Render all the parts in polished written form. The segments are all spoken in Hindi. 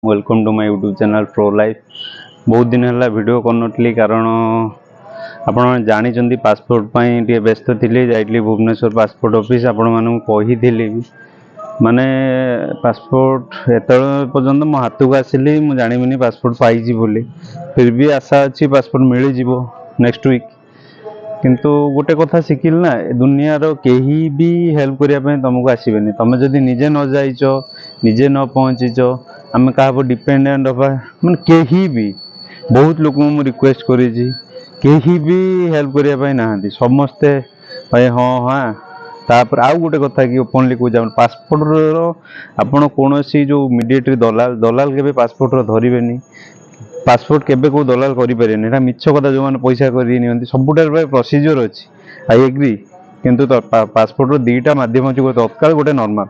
Welcome to my YouTube channel pro life. बहुत दिन है वीडियो करनी कारण आपण जानी पासपोर्ट टे व्यस्त थी जाइली भुवनेश्वर पासपोर्ट ऑफिस आपण मानक कही माने पासपोर्ट एत पर्यंत मो हाथ को आसिली मुझे जानविनी पासपोर्ट पाई बोली फिर भी आशा अच्छी पासपोर्ट मिल जीवो नेक्स्ट वीक। किंतु गोटे कथा शिखिल ना दुनिया कहीं भी हेल्प करने तुमको आसबेनि तुम जदि निजे न जाइच निजे न पहुँचीच आम क्या डिपेंडेंट हवा मैं कहीं भी बहुत लोक रिक्वेस्ट करी भी हेल्प करने ना समस्ते भाई हाँ हाँ तापर आउ गोटे कथा कि ओपनली कह पासपोर्ट आपड़ कौन सी जो मीडिएटरी दलाल दलाल के पासपोर्ट धरबेनि पासपोर्ट केबे को दलाल करें मिछ कथा जो मैंने पैसा कर सबुटार प्रोसीजर अच्छी आई एग्री किंतु पासपोर्ट दीटा मध्यम अच्छी तत्काल गोटे नॉर्मल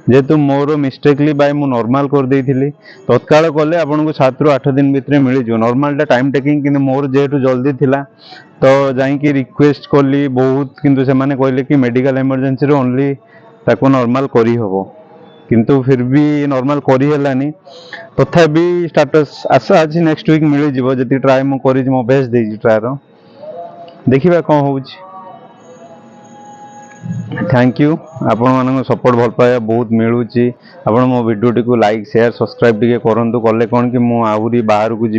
जेहेतु मोर मिस्टेकली बाय मु नॉर्मल कर देइथिली तत्काल कले आपन को 7 ରୁ 8 दिन भितर मिल जो नॉर्मल टाइम टेकिंग कि मोर जेहेतु जल्दी थिला तो जाइकी रिक्वेस्ट कली बहुत किंतु से माने कहले कि मेडिकल इमरजेंसी रो ओनली ताको नॉर्मल करी हबो किंतु फिर भी नॉर्मल करी हेलानी तथापि स्टेटस आशा अच्छी नेक्स्ट वीक मिल जीवो जति ट्राई मु करी मो बेस्ट देजी ट्राई रो देखिबा कोन होउची। थैंक यू आपण मान सपोर्ट भल पाया बहुत मिलूँ आपण मो वीडियो को लाइक शेयर सब्सक्राइब टे करूँ कले कौन कि मुझे बाहर को जी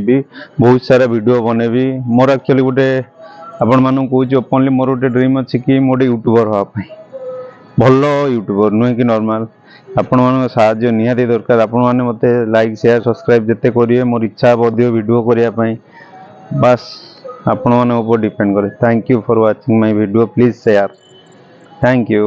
बहुत सारा वीडियो बनैबी मोर एक्चुअली गोटे आपण मानक कौच ओपनली मोर गोटे ड्रीम अच्छी कि मोटे यूट्यूबर हाँपाई भल यूट्यूबर नुहे कि नॉर्मल आपण मान साहाय्य निहाती दरकार आपण मैंने मत लाइक शेयर सब्सक्राइब जिते करेंगे मोर इच्छा अधिक वीडियो करने बस आपण मान ऊपर डिपेंड करे। Thank you for watching my video please share. Thank you.